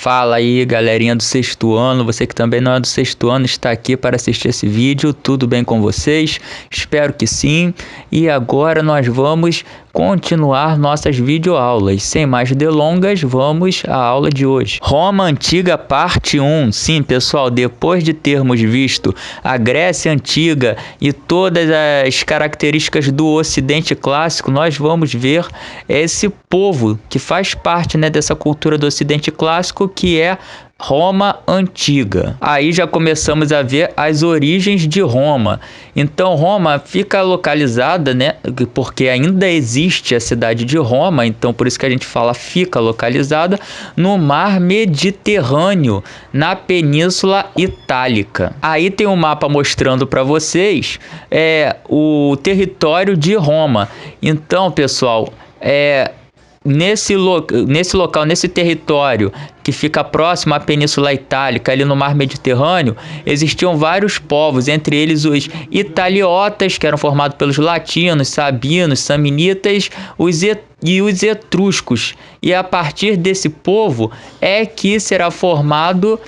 Fala aí, galerinha do sexto ano, você que também não é do sexto ano está aqui para assistir esse vídeo, tudo bem com vocês? Espero que sim. E agora nós vamos continuar nossas videoaulas. Sem mais delongas, vamos à aula de hoje. Roma Antiga, parte 1. Sim, pessoal, depois de termos visto a Grécia Antiga e todas as características do Ocidente Clássico, nós vamos ver esse povo que faz parte, dessa cultura do Ocidente Clássico, que é Roma Antiga. Aí já começamos a ver as origens de Roma. Então Roma fica localizada, porque ainda existe a cidade de Roma, então por isso que a gente fala fica localizada no mar Mediterrâneo, na Península Itálica. Aí tem um mapa mostrando para vocês o território de Roma. Então, pessoal, nesse local, nesse território que fica próximo à Península Itálica, ali no Mar Mediterrâneo, existiam vários povos, entre eles os italiotas, que eram formados pelos latinos, sabinos, samnitas, e os etruscos. E a partir desse povo é que será formado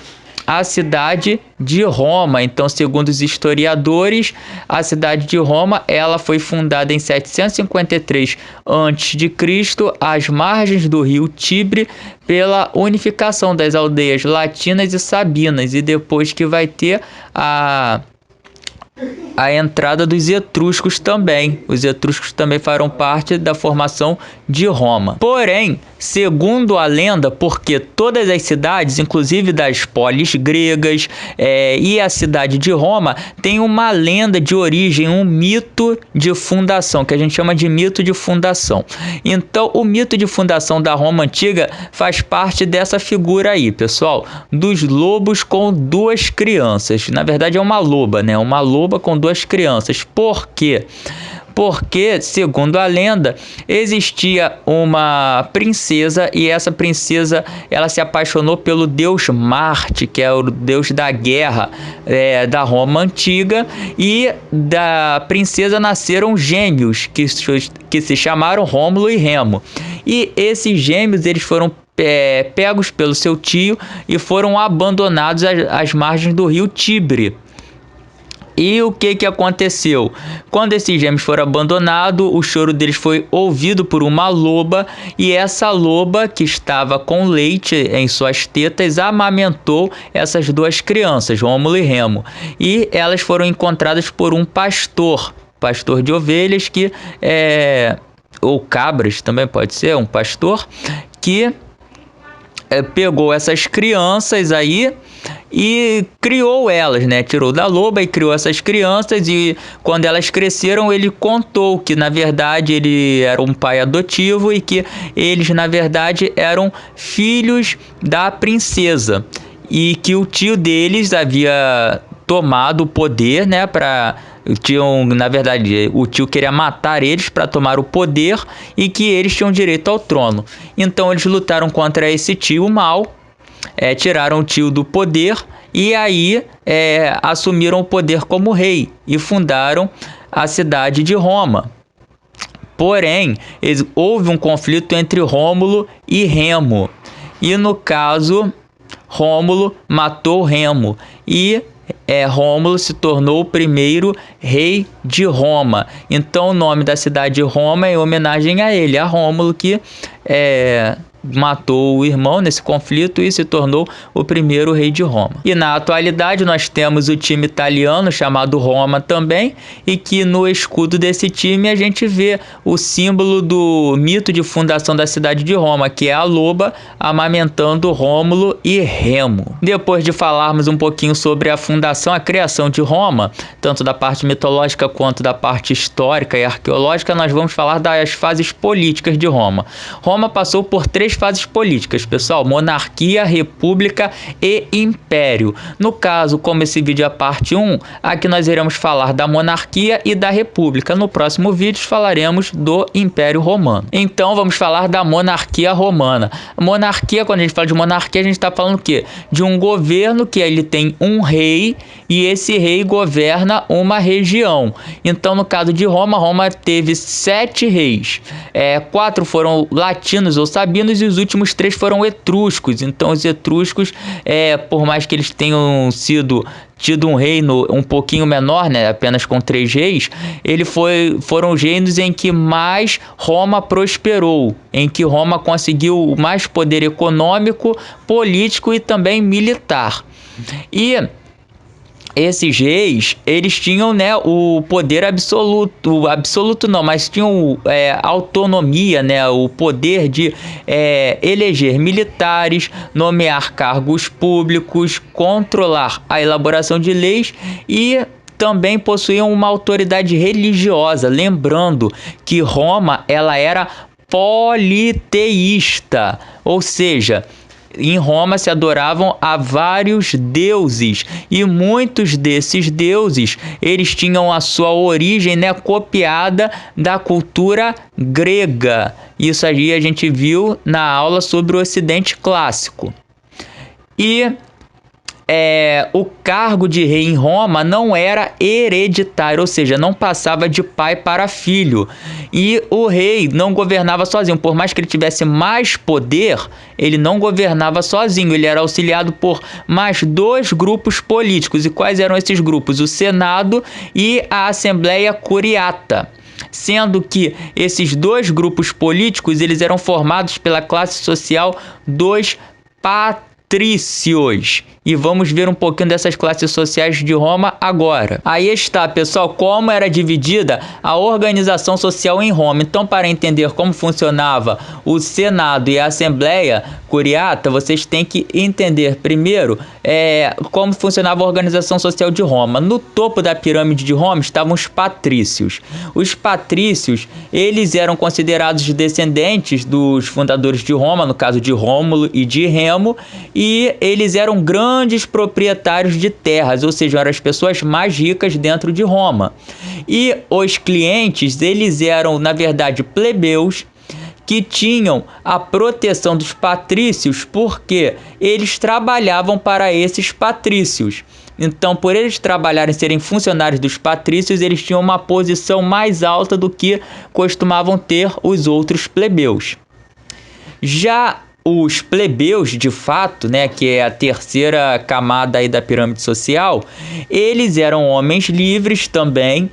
a cidade de Roma. Então, segundo os historiadores, a cidade de Roma ela foi fundada em 753 a.C., às margens do rio Tibre, pela unificação das aldeias latinas e sabinas, e depois que vai ter a entrada dos etruscos também. Os etruscos também farão parte da formação de Roma. Porém, segundo a lenda, porque todas as cidades, inclusive das polis gregas e a cidade de Roma, tem uma lenda de origem, um mito de fundação, que a gente chama de mito de fundação. Então, o mito de fundação da Roma Antiga faz parte dessa figura aí, pessoal, dos lobos com duas crianças. Na verdade, é uma loba, uma loba com duas crianças. Por quê? Porque, segundo a lenda, existia uma princesa e essa princesa ela se apaixonou pelo deus Marte, que é o deus da guerra da Roma Antiga, e da princesa nasceram gêmeos que se chamaram Rômulo e Remo. E esses gêmeos eles foram pegos pelo seu tio e foram abandonados às margens do rio Tibre. E o que aconteceu? Quando esses gêmeos foram abandonados, o choro deles foi ouvido por uma loba, e essa loba, que estava com leite em suas tetas, amamentou essas duas crianças, Rômulo e Remo. E elas foram encontradas por um pastor de ovelhas, ou cabras também pode ser, um pastor, que pegou essas crianças aí e criou elas, tirou da loba e criou essas crianças, e quando elas cresceram ele contou que na verdade ele era um pai adotivo e que eles na verdade eram filhos da princesa, e que o tio deles havia tomado o poder, na verdade, o tio queria matar eles para tomar o poder, e que eles tinham direito ao trono. Então eles lutaram contra esse tio mau, tiraram o tio do poder, e aí assumiram o poder como rei e fundaram a cidade de Roma. Porém, houve um conflito entre Rômulo e Remo, e no caso Rômulo matou Remo, e Rômulo se tornou o primeiro rei de Roma. Então o nome da cidade de Roma é em homenagem a ele, a Rômulo, que matou o irmão nesse conflito e se tornou o primeiro rei de Roma. E na atualidade nós temos o time italiano chamado Roma também, e que no escudo desse time a gente vê o símbolo do mito de fundação da cidade de Roma, que é a loba amamentando Rômulo e Remo. Depois de falarmos um pouquinho sobre a fundação, a criação de Roma, tanto da parte mitológica quanto da parte histórica e arqueológica, nós vamos falar das fases políticas de Roma. Roma passou por três fases políticas, pessoal: monarquia, república e império. No caso, como esse vídeo é a parte 1, aqui nós iremos falar da monarquia e da república. No próximo vídeo falaremos do Império Romano. Então vamos falar da monarquia romana. Monarquia, quando a gente fala de monarquia, a gente está falando o quê? De um governo que ele tem um rei, e esse rei governa uma região. Então no caso de Roma, Roma teve 7 reis. 4 foram latinos ou sabinos, e os últimos 3 foram etruscos. Então os etruscos, por mais que eles tenham tido um reino um pouquinho menor, né, apenas com 3 reis, foram os reinos em que mais Roma prosperou, em que Roma conseguiu mais poder econômico, político e também militar. E esses reis, eles tinham, né, o poder absoluto não, mas tinham autonomia, né, o poder de eleger militares, nomear cargos públicos, controlar a elaboração de leis e também possuíam uma autoridade religiosa. Lembrando que Roma, ela era politeísta, ou seja, em Roma se adoravam a vários deuses e muitos desses deuses eles tinham a sua origem, né, copiada da cultura grega. Isso aí a gente viu na aula sobre o Ocidente Clássico. E o cargo de rei em Roma não era hereditário, ou seja, não passava de pai para filho. E o rei não governava sozinho, por mais que ele tivesse mais poder, ele não governava sozinho, ele era auxiliado por mais 2 grupos políticos. E quais eram esses grupos? O Senado e a Assembleia Curiata. Sendo que esses 2 grupos políticos eles eram formados pela classe social dos patrícios. E vamos ver um pouquinho dessas classes sociais de Roma agora. Aí está, pessoal, como era dividida a organização social em Roma. Então, para entender como funcionava o Senado e a Assembleia Curiata, vocês têm que entender primeiro como funcionava a organização social de Roma. No topo da pirâmide de Roma estavam os patrícios. Os patrícios, eles eram considerados descendentes dos fundadores de Roma, no caso de Rômulo e de Remo, e eles eram grandes proprietários de terras, ou seja, eram as pessoas mais ricas dentro de Roma. E os clientes, eles eram, na verdade, plebeus, que tinham a proteção dos patrícios, porque eles trabalhavam para esses patrícios. Então, por eles trabalharem, serem funcionários dos patrícios, eles tinham uma posição mais alta do que costumavam ter os outros plebeus. Já os plebeus, de fato, né, que é a terceira camada aí da pirâmide social, eles eram homens livres também,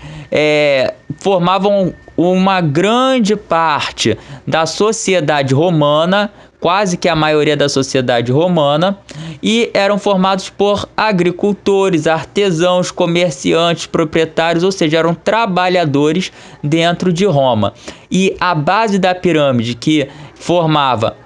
formavam uma grande parte da sociedade romana, quase que a maioria da sociedade romana, e eram formados por agricultores, artesãos, comerciantes, proprietários, ou seja, eram trabalhadores dentro de Roma. E a base da pirâmide, que formava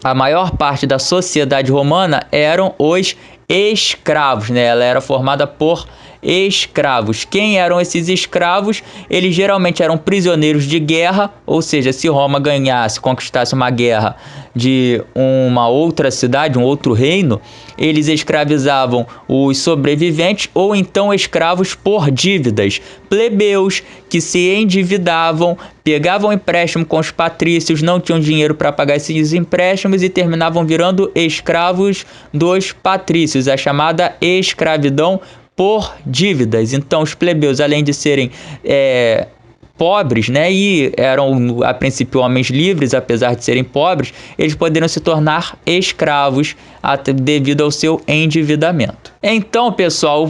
a maior parte da sociedade romana, eram os escravos, né? Ela era formada por escravos. Quem eram esses escravos? Eles geralmente eram prisioneiros de guerra, ou seja, se Roma ganhasse, conquistasse uma guerra de uma outra cidade, um outro reino, eles escravizavam os sobreviventes ou então escravos por dívidas. Plebeus que se endividavam, pegavam empréstimo com os patrícios, não tinham dinheiro para pagar esses empréstimos e terminavam virando escravos dos patrícios, a chamada escravidão por dívidas. Então os plebeus, além de serem pobres, né, e eram a princípio homens livres, apesar de serem pobres, eles poderiam se tornar escravos devido ao seu endividamento. Então, pessoal,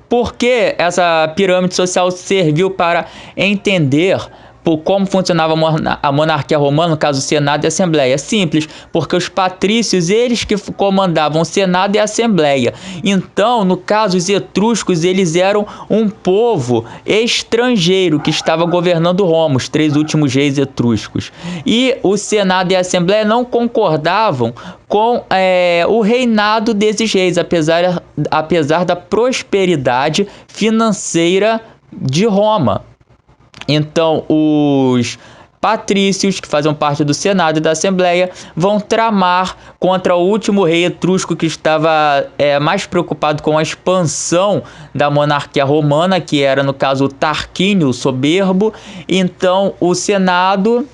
por que essa pirâmide social serviu para entender como funcionava a monarquia romana, no caso o Senado e a Assembleia? Simples, porque os patrícios, eles que comandavam o Senado e a Assembleia. Então, no caso, os etruscos, eles eram um povo estrangeiro que estava governando Roma, os 3 últimos reis etruscos. E o Senado e a Assembleia não concordavam com o reinado desses reis, apesar da prosperidade financeira de Roma. Então, os patrícios, que faziam parte do Senado e da Assembleia, vão tramar contra o último rei etrusco que estava mais preocupado com a expansão da monarquia romana, que era, no caso, o Tarquínio Soberbo. Então, o Senado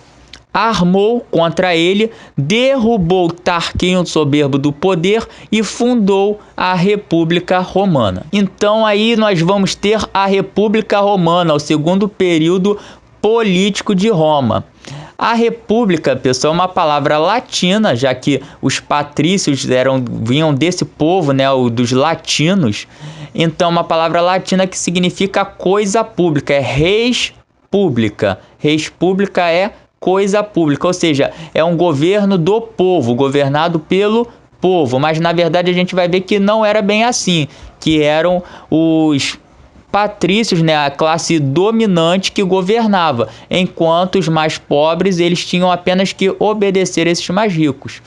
armou contra ele, derrubou Tarquínio Soberbo do poder e fundou a República Romana. Então aí nós vamos ter a República Romana, o segundo período político de Roma. A república, pessoal, é uma palavra latina, já que os patrícios vinham desse povo, né, dos latinos. Então, uma palavra latina que significa coisa pública, é res pública. Res pública é coisa pública, ou seja, é um governo do povo, governado pelo povo. Mas, na verdade, a gente vai ver que não era bem assim, que eram os patrícios, né, a classe dominante que governava, enquanto os mais pobres eles tinham apenas que obedecer a esses mais ricos.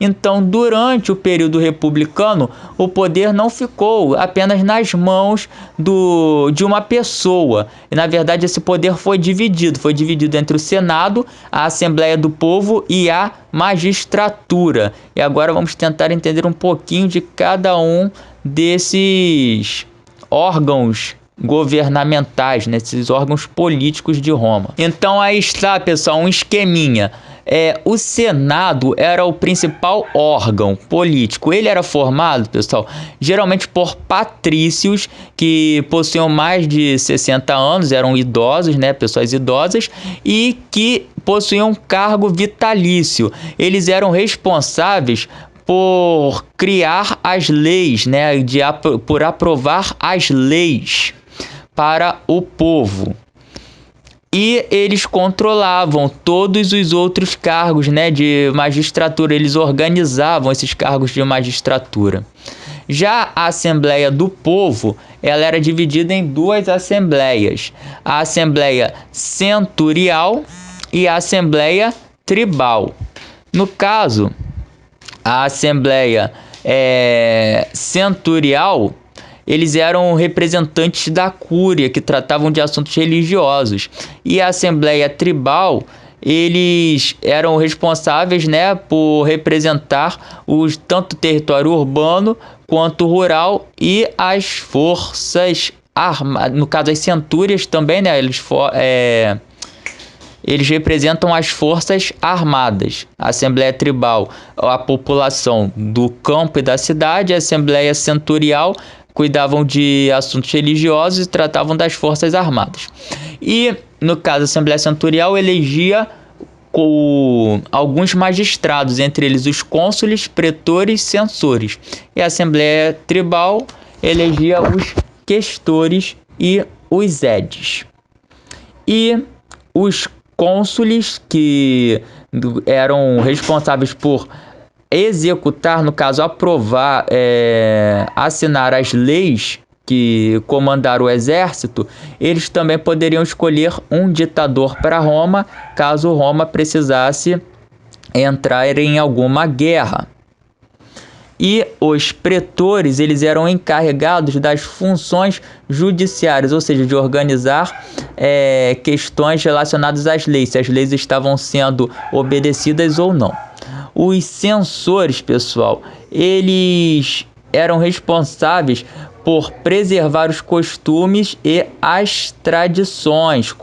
Então, durante o período republicano, o poder não ficou apenas nas mãos de uma pessoa. E, na verdade, esse poder foi dividido entre o Senado, a Assembleia do Povo e a magistratura. E agora vamos tentar entender um pouquinho de cada um desses órgãos governamentais, nesses órgãos políticos de Roma. Então aí está, pessoal, um esqueminha. O Senado era o principal órgão político. Ele era formado, pessoal, geralmente por patrícios que possuíam mais de 60 anos, eram idosos, né, pessoas idosas, e que possuíam um cargo vitalício. Eles eram responsáveis por criar as leis, né, por aprovar as leis para o povo. E eles controlavam todos os outros cargos, né, de magistratura. Eles organizavam esses cargos de magistratura. Já a Assembleia do Povo, ela era dividida em duas assembleias. A Assembleia Centurial e a Assembleia Tribal. No caso, a Assembleia Centurial, eles eram representantes da cúria, que tratavam de assuntos religiosos. E a Assembleia Tribal, eles eram responsáveis, né, por representar tanto o território urbano quanto rural e as forças armadas. No caso, as centúrias também, né, eles representam as forças armadas. A Assembleia Tribal, a população do campo e da cidade. A Assembleia Centurial cuidavam de assuntos religiosos e tratavam das forças armadas. E, no caso, a Assembleia Centurial elegia alguns magistrados, entre eles os cônsules, pretores, censores. E a Assembleia Tribal elegia os questores e os edes. E os cônsules, que eram responsáveis por executar, no caso, aprovar, assinar as leis que comandaram o exército, eles também poderiam escolher um ditador para Roma, caso Roma precisasse entrar em alguma guerra. E os pretores, eles eram encarregados das funções judiciárias, ou seja, de organizar questões relacionadas às leis, se as leis estavam sendo obedecidas ou não. Os censores, pessoal, eles eram responsáveis por preservar os costumes e as tradições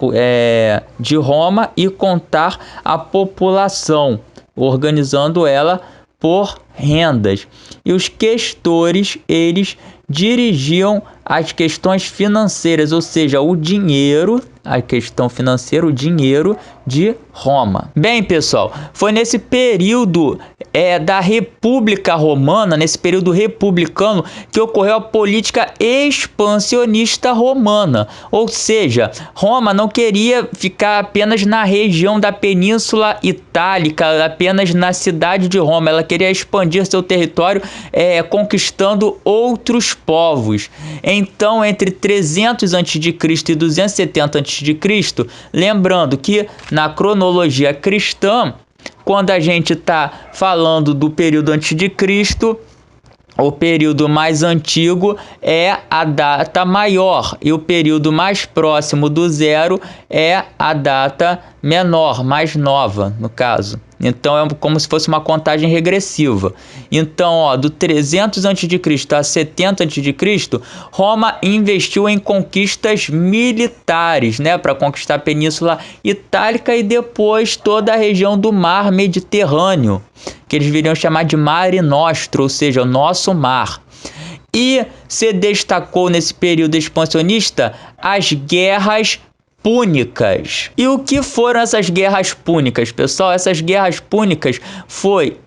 de Roma e contar a população, organizando ela por rendas. E os questores, eles dirigiam as questões financeiras, ou seja, o dinheiro, a questão financeira, o dinheiro de Roma. Bem, pessoal, foi nesse período da República Romana, nesse período republicano, que ocorreu a política expansionista romana. Ou seja, Roma não queria ficar apenas na região da Península Itálica, apenas na cidade de Roma. Ela queria expandir seu território, conquistando outros povos. Então, entre 300 a.C. e 270 a.C., lembrando que na cronologia cristã, quando a gente está falando do período antes de Cristo, o período mais antigo é a data maior e o período mais próximo do zero é a data menor, mais nova, no caso. Então é como se fosse uma contagem regressiva. Então, do 300 a.C. a 70 a.C., Roma investiu em conquistas militares, né, para conquistar a Península Itálica e depois toda a região do mar Mediterrâneo, que eles viriam chamar de Mare Nostrum, ou seja, o nosso mar. E se destacou nesse período expansionista as guerras púnicas. E o que foram essas guerras púnicas, pessoal? Essas guerras púnicas foi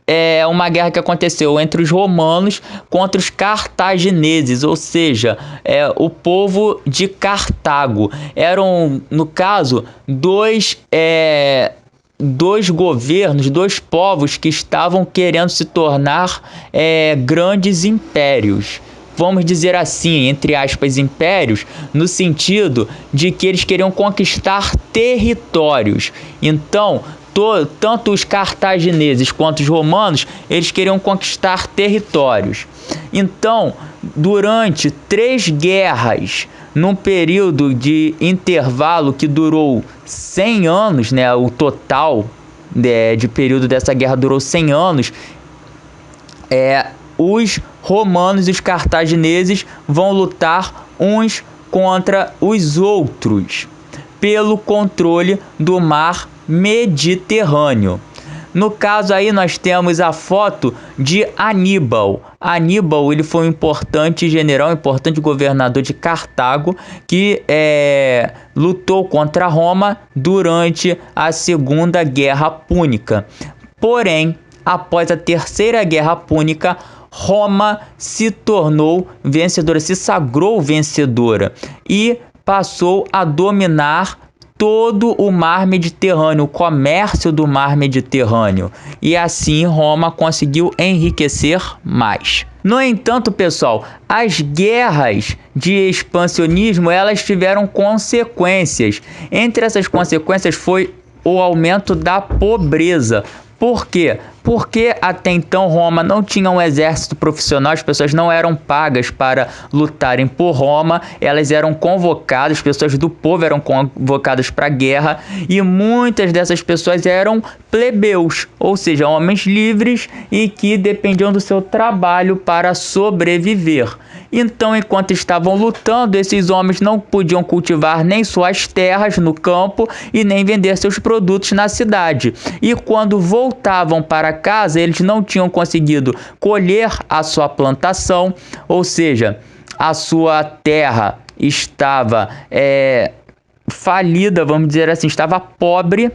uma guerra que aconteceu entre os romanos contra os cartagineses, ou seja, o povo de Cartago. Eram, no caso, dois governos, dois povos que estavam querendo se tornar grandes impérios. Vamos dizer assim, entre aspas, impérios, no sentido de que eles queriam conquistar territórios. Então, tanto os cartagineses quanto os romanos, eles queriam conquistar territórios. Então, durante 3 guerras, num período de intervalo que durou 100 anos, né, o total de período dessa guerra durou 100 anos, os romanos e os cartagineses vão lutar uns contra os outros pelo controle do mar Mediterrâneo. No caso aí nós temos a foto de Aníbal. Aníbal, ele foi um importante general, um importante governador de Cartago que lutou contra Roma durante a Segunda Guerra Púnica. Porém, após a Terceira Guerra Púnica, Roma se tornou vencedora, se sagrou vencedora e passou a dominar todo o mar Mediterrâneo, o comércio do mar Mediterrâneo. E assim Roma conseguiu enriquecer mais. No entanto, pessoal, as guerras de expansionismo, elas tiveram consequências. Entre essas consequências foi o aumento da pobreza. Por quê? Porque até então Roma não tinha um exército profissional, as pessoas não eram pagas para lutarem por Roma, elas eram convocadas, pessoas do povo eram convocadas para a guerra, e muitas dessas pessoas eram plebeus, ou seja, homens livres e que dependiam do seu trabalho para sobreviver. Então, enquanto estavam lutando, esses homens não podiam cultivar nem suas terras no campo e nem vender seus produtos na cidade. E quando voltavam para casa, eles não tinham conseguido colher a sua plantação, ou seja, a sua terra estava falida, vamos dizer assim, estava pobre.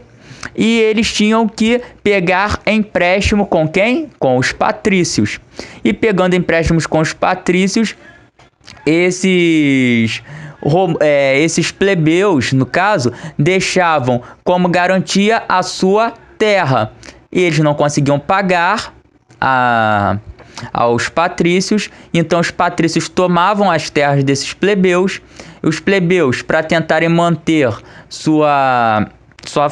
E eles tinham que pegar empréstimo com quem? Com os patrícios. E pegando empréstimos com os patrícios, esses plebeus, no caso, deixavam como garantia a sua terra. E eles não conseguiam pagar aos patrícios, então os patrícios tomavam as terras desses plebeus. Os plebeus, para tentarem manter sua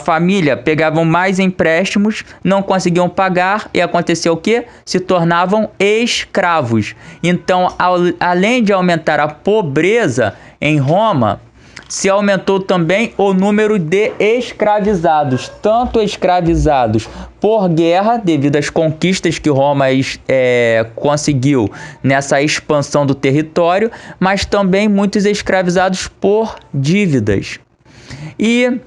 família, pegavam mais empréstimos, não conseguiam pagar e aconteceu o quê? Se tornavam escravos. Então, além de aumentar a pobreza em Roma, se aumentou também o número de escravizados, tanto escravizados por guerra, devido às conquistas que Roma conseguiu nessa expansão do território, mas também muitos escravizados por dívidas. E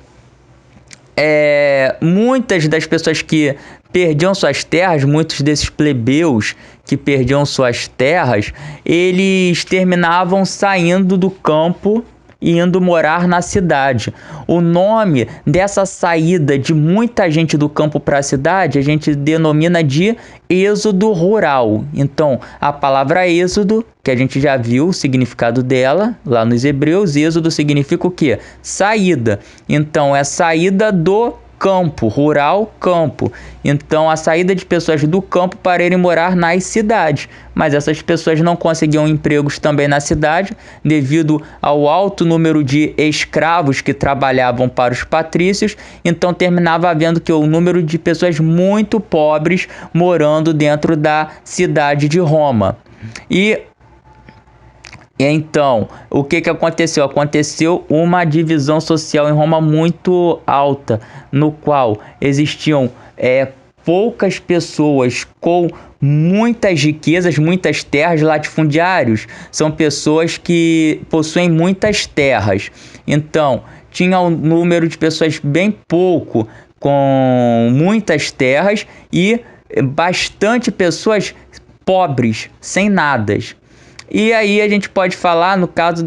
muitas das pessoas que perdiam suas terras, muitos desses plebeus que perdiam suas terras, eles terminavam saindo do campo e indo morar na cidade. O nome dessa saída de muita gente do campo para a cidade a gente denomina de êxodo rural. Então, a palavra êxodo, que a gente já viu o significado dela lá nos Hebreus, êxodo significa o quê? Saída. Então, é saída do campo, rural, campo. Então, a saída de pessoas do campo para irem morar nas cidades. Mas essas pessoas não conseguiam empregos também na cidade, devido ao alto número de escravos que trabalhavam para os patrícios. Então, terminava havendo que o número de pessoas muito pobres morando dentro da cidade de Roma. E então, o que aconteceu? Aconteceu uma divisão social em Roma muito alta, no qual existiam poucas pessoas com muitas riquezas, muitas terras. Latifundiários são pessoas que possuem muitas terras. Então, tinha um número de pessoas bem pouco com muitas terras e bastante pessoas pobres, sem nada. E aí a gente pode falar no caso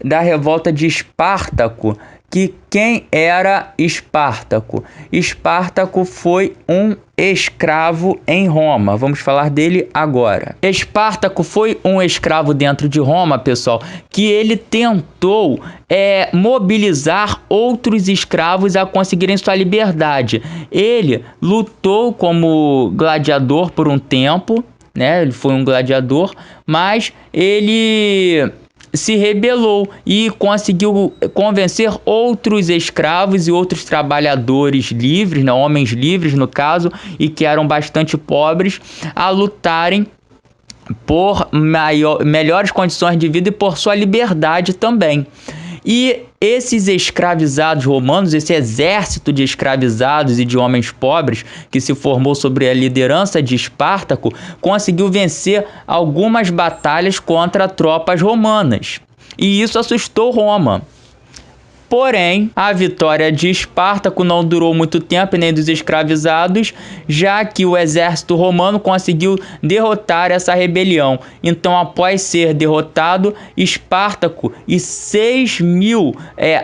da revolta de Espartaco, que quem era Espartaco? Espartaco foi um escravo em Roma. Vamos falar dele agora. Espartaco foi um escravo dentro de Roma, pessoal, que ele tentou mobilizar outros escravos a conseguirem sua liberdade. Ele lutou como gladiador por um tempo, né? Ele foi um gladiador, mas ele se rebelou e conseguiu convencer outros escravos e outros trabalhadores livres, né, homens livres no caso, e que eram bastante pobres, a lutarem por melhores condições de vida e por sua liberdade também. E esses escravizados romanos, esse exército de escravizados e de homens pobres que se formou sob a liderança de Espartaco, conseguiu vencer algumas batalhas contra tropas romanas. E isso assustou Roma. Porém, a vitória de Espartaco não durou muito tempo, nem dos escravizados, já que o exército romano conseguiu derrotar essa rebelião. Então, após ser derrotado, Espartaco e 6.000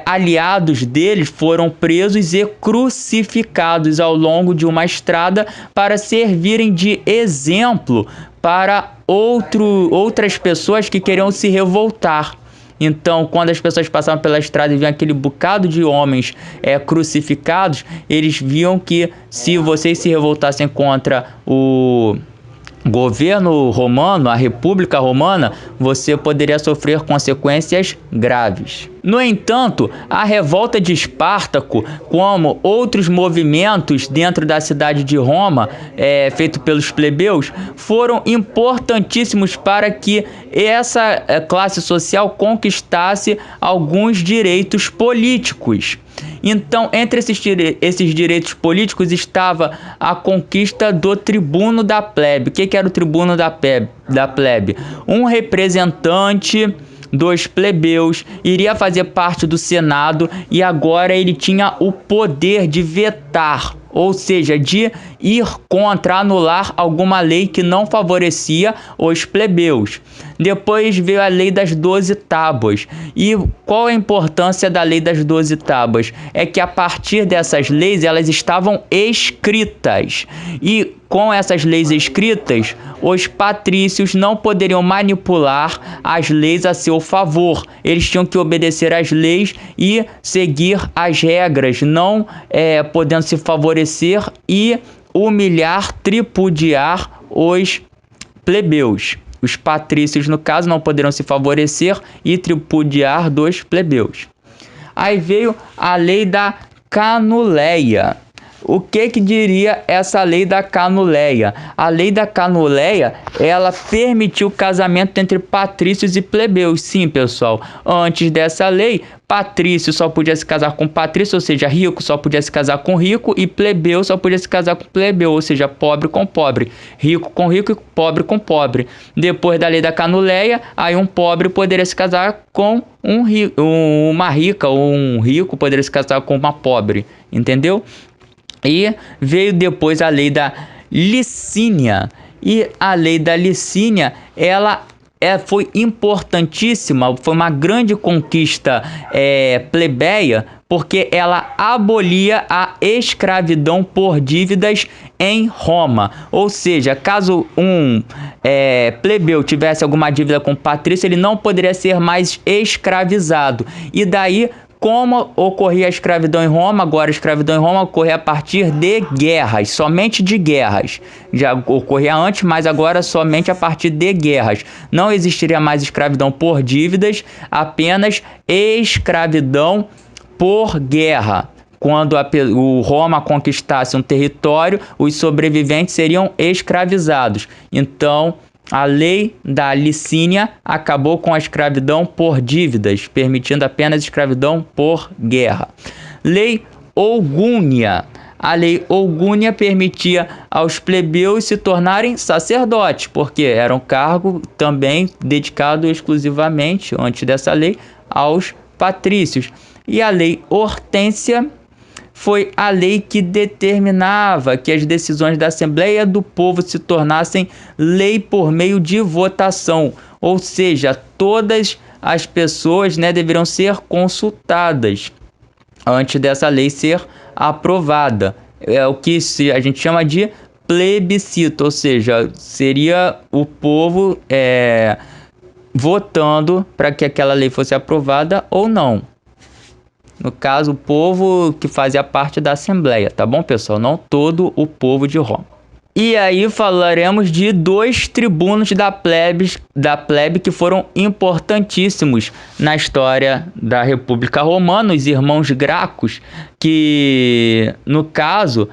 aliados deles foram presos e crucificados ao longo de uma estrada para servirem de exemplo para outras pessoas que queriam se revoltar. Então, quando as pessoas passavam pela estrada e viam aquele bocado de homens crucificados, eles viam que se vocês se revoltassem contra o governo romano, a República Romana, você poderia sofrer consequências graves. No entanto, a revolta de Espartaco, como outros movimentos dentro da cidade de Roma, feito pelos plebeus, foram importantíssimos para que essa classe social conquistasse alguns direitos políticos. Então, entre esses direitos políticos estava a conquista do tribuno da plebe. O que era o tribuno da plebe? Um representante dos plebeus iria fazer parte do Senado e agora ele tinha o poder de vetar, ou seja, de ir contra, anular alguma lei que não favorecia os plebeus. Depois veio a lei das 12 tábuas. E qual a importância da lei das 12 tábuas? É que a partir dessas leis, elas estavam escritas. E com essas leis escritas, os patrícios não poderiam manipular as leis a seu favor. Eles tinham que obedecer às leis e seguir as regras, não podendo se favorecer e humilhar, tripudiar os plebeus. Os patrícios, no caso, não poderão se favorecer e tripudiar dos plebeus. Aí veio a lei da Canuleia. O que diria essa lei da Canuleia? A lei da Canuleia, ela permitiu o casamento entre patrícios e plebeus. Sim, pessoal, antes dessa lei, patrício só podia se casar com patrício, ou seja, rico só podia se casar com rico, e plebeu só podia se casar com plebeu, ou seja, pobre com pobre, rico com rico e pobre com pobre. Depois da lei da Canuleia, aí um pobre poderia se casar com uma rica, ou um rico poderia se casar com uma pobre, entendeu? E veio depois a lei da Licínia. E a lei da Licínia, ela foi importantíssima, foi uma grande conquista plebeia, porque ela abolia a escravidão por dívidas em Roma. Ou seja, caso um plebeu tivesse alguma dívida com o patrício, ele não poderia ser mais escravizado. E daí, como ocorria a escravidão em Roma, agora a escravidão em Roma ocorria a partir de guerras, somente de guerras. Já ocorria antes, mas agora somente a partir de guerras. Não existiria mais escravidão por dívidas, apenas escravidão por guerra. Quando o Roma conquistasse um território, os sobreviventes seriam escravizados. Então, a lei da Licínia acabou com a escravidão por dívidas, permitindo apenas escravidão por guerra. Lei Ogúnia. A lei Ogúnia permitia aos plebeus se tornarem sacerdotes, porque era um cargo também dedicado exclusivamente, antes dessa lei, aos patrícios. E a lei Hortência foi a lei que determinava que as decisões da Assembleia do Povo se tornassem lei por meio de votação, ou seja, todas as pessoas deveriam ser consultadas. antes dessa lei ser aprovada. É o que a gente chama de plebiscito, ou seja, seria o povo votando para que aquela lei fosse aprovada ou não. No caso, o povo que fazia parte da Assembleia, tá bom, pessoal? Não todo o povo de Roma. E aí falaremos de 2 tribunos da plebe que foram importantíssimos na história da República Romana, os irmãos Gracos, que no caso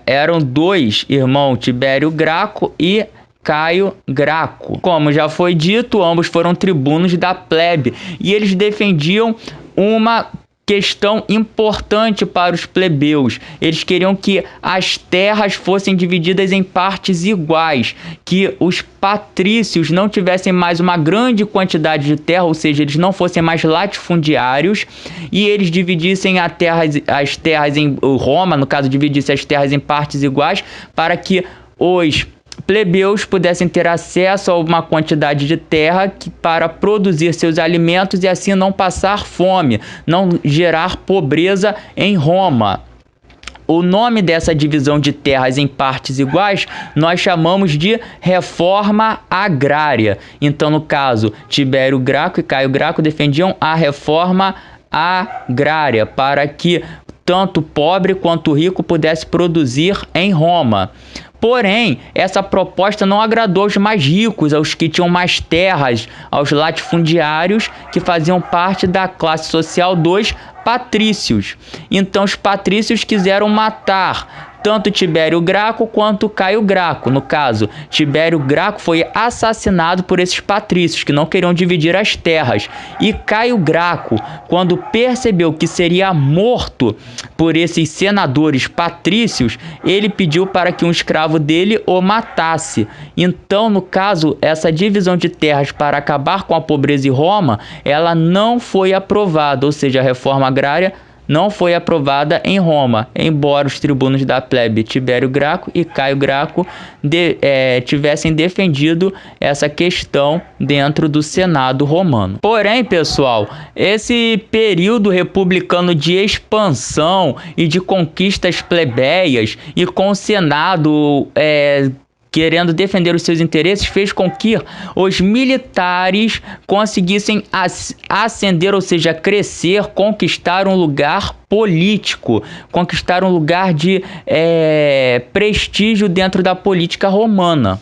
eram 2 irmãos, Tibério Graco e Caio Graco. Como já foi dito, ambos foram tribunos da plebe e eles defendiam uma questão importante para os plebeus. Eles queriam que as terras fossem divididas em partes iguais, que os patrícios não tivessem mais uma grande quantidade de terra, ou seja, eles não fossem mais latifundiários, e eles dividissem as terras em Roma, no caso, dividissem as terras em partes iguais, para que os plebeus pudessem ter acesso a uma quantidade de terra para produzir seus alimentos e assim não passar fome, não gerar pobreza em Roma. O nome dessa divisão de terras em partes iguais nós chamamos de reforma agrária. Então, no caso, Tibério Graco e Caio Graco defendiam a reforma agrária para que tanto pobre quanto rico pudesse produzir em Roma. Porém, essa proposta não agradou aos mais ricos, aos que tinham mais terras, aos latifundiários que faziam parte da classe social dos patrícios. Então, os patrícios quiseram matar tanto Tibério Graco quanto Caio Graco. No caso, Tibério Graco foi assassinado por esses patrícios que não queriam dividir as terras. E Caio Graco, quando percebeu que seria morto por esses senadores patrícios, ele pediu para que um escravo dele o matasse. Então, no caso, essa divisão de terras para acabar com a pobreza em Roma, ela não foi aprovada, ou seja, a reforma agrária não foi aprovada em Roma, embora os tribunos da plebe Tibério Graco e Caio Graco tivessem defendido essa questão dentro do Senado romano. Porém, pessoal, esse período republicano de expansão e de conquistas plebeias e com o Senado querendo defender os seus interesses, fez com que os militares conseguissem ascender, ou seja, crescer, conquistar um lugar político, conquistar um lugar de prestígio dentro da política romana.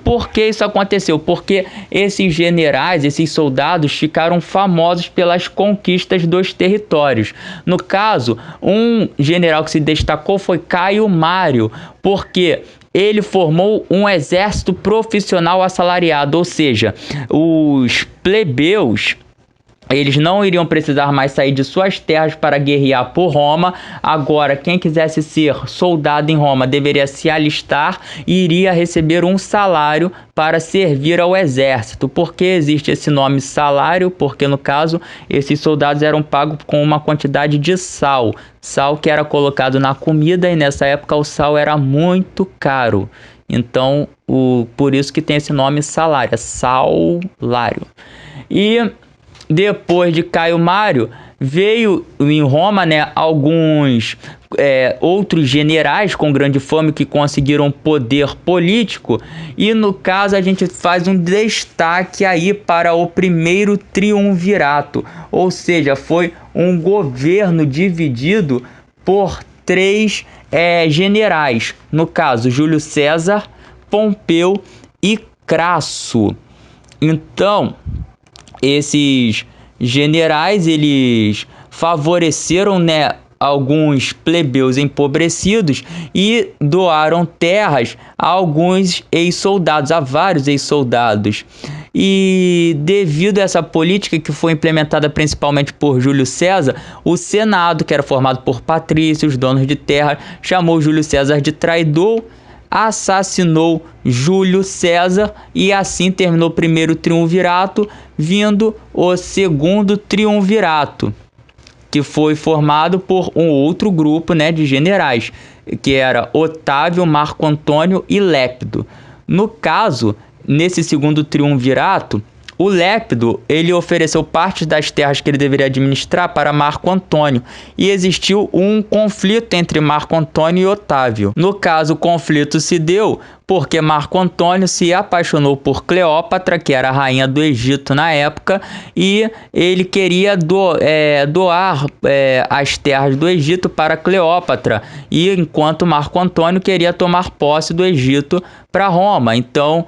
Por que isso aconteceu? Porque esses generais, esses soldados ficaram famosos pelas conquistas dos territórios. No caso, um general que se destacou foi Caio Mário, porque ele formou um exército profissional assalariado, ou seja, os plebeus eles não iriam precisar mais sair de suas terras para guerrear por Roma. Agora, quem quisesse ser soldado em Roma deveria se alistar e iria receber um salário para servir ao exército. Por que existe esse nome salário? Porque, no caso, esses soldados eram pagos com uma quantidade de sal. Sal que era colocado na comida e, nessa época, o sal era muito caro. Então, por isso que tem esse nome salário, salário. E depois de Caio Mário, veio em Roma, alguns outros generais com grande fama que conseguiram poder político. E no caso a gente faz um destaque aí para o primeiro triunvirato. Ou seja, foi um governo dividido por 3 generais. No caso, Júlio César, Pompeu e Crasso. Então, esses generais, eles favoreceram, alguns plebeus empobrecidos e doaram terras a alguns ex-soldados, a vários ex-soldados. E devido a essa política que foi implementada principalmente por Júlio César, o Senado, que era formado por patrícios, donos de terra, chamou Júlio César de traidor, assassinou Júlio César e assim terminou o primeiro triunvirato, vindo o segundo triunvirato, que foi formado por um outro grupo de generais, que era Otávio, Marco Antônio e Lépido. No caso, nesse segundo triunvirato, O Lépido, ele ofereceu parte das terras que ele deveria administrar para Marco Antônio e existiu um conflito entre Marco Antônio e Otávio. No caso, o conflito se deu porque Marco Antônio se apaixonou por Cleópatra, que era a rainha do Egito na época, e ele queria doar as terras do Egito para Cleópatra, e enquanto Marco Antônio queria tomar posse do Egito para Roma. Então,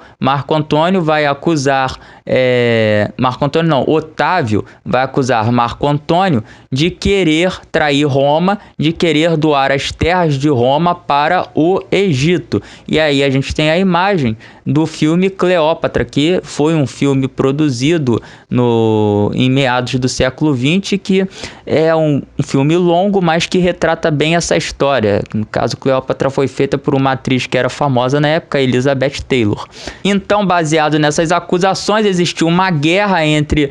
Otávio vai acusar Marco Antônio de querer trair Roma, de querer doar as terras de Roma para o Egito. E aí a gente tem a imagem do filme Cleópatra, que foi um filme produzido em meados do século XX, que é um filme longo, mas que retrata bem essa história. No caso, Cleópatra foi feita por uma atriz que era famosa na época, Elizabeth Taylor. Então, baseado nessas acusações, existiu uma guerra entre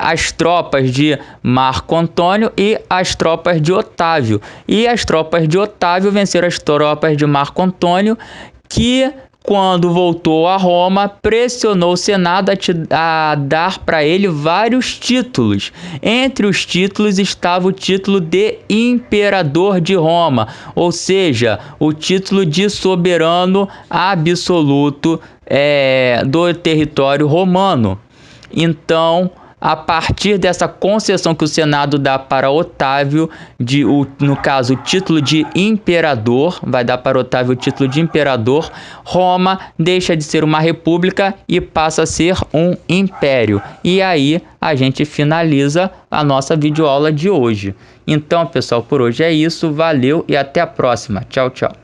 as tropas de Marco Antônio e as tropas de Otávio. E as tropas de Otávio venceram as tropas de Marco Antônio, que, quando voltou a Roma, pressionou o Senado a dar para ele vários títulos. Entre os títulos estava o título de Imperador de Roma, ou seja, o título de soberano absoluto do território romano. Então, a partir dessa concessão que o Senado dá para Otávio, no caso, o título de imperador, vai dar para Otávio o título de imperador, Roma deixa de ser uma república e passa a ser um império. E aí a gente finaliza a nossa videoaula de hoje. Então, pessoal, por hoje é isso. Valeu e até a próxima. Tchau, tchau.